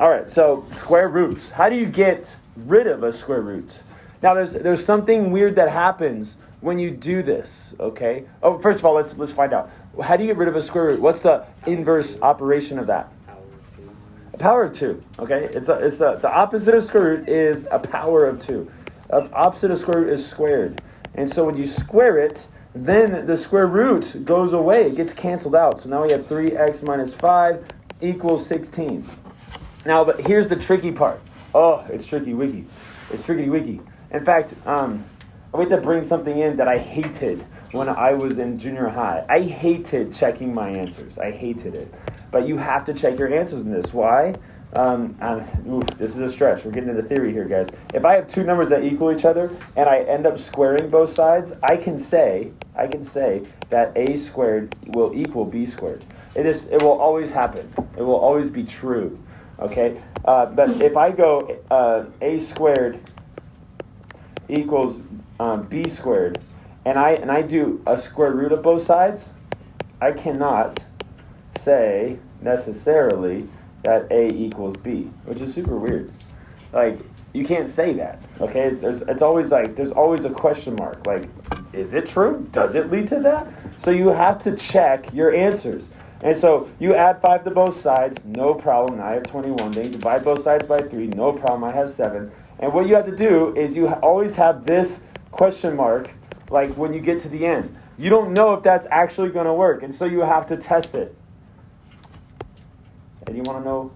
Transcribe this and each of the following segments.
All right, so square roots. How do you get rid of a square root? Now, there's something weird that happens when you do this, okay? Oh, first of all, let's find out. How do you get rid of a square root? What's the inverse operation of that? A power of 2, okay? It's the opposite of square root is a power of 2. Opposite of square root is squared. And so when you square it, then the square root goes away. It gets canceled out. So now we have 3x minus 5 equals 16. Now, but here's the tricky part. Oh, it's tricky-wicky. It's tricky-wicky. In fact, I want to bring something in that I hated when I was in junior high. I hated checking my answers. I hated it. But you have to check your answers in this. Why? This is a stretch. We're getting into theory here, guys. If I have two numbers that equal each other and I end up squaring both sides, I can say that a squared will equal b squared. It will always happen. It will always be true. Okay? But if I go a squared equals b squared, and I do a square root of both sides, I cannot say necessarily that a equals b, which is super weird. Like, you can't say that, okay? It's always like, there's always a question mark. Like, is it true? Does it lead to that? So you have to check your answers. And so you add 5 to both sides, no problem. I have 21. Then you divide both sides by 3, no problem. I have 7. And what you have to do is you always have this question mark, like when you get to the end. You don't know if that's actually going to work, and so you have to test it. And you want to know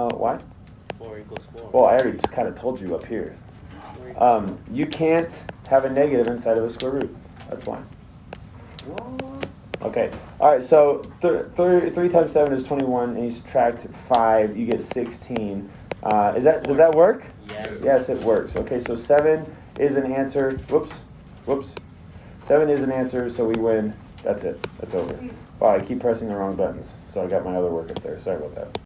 why? 4 equals 4. Well, I already kind of told you up here. You can't have a negative inside of a square root. That's why. Okay. All right. So 3 times 7 is 21, and you subtract 5, you get 16. Does that work? Yes. Yes, it works. Okay. So 7 is an answer. Whoops. 7 is an answer, so we win. That's it. That's over. Wow, I keep pressing the wrong buttons, so I got my other work up there. Sorry about that.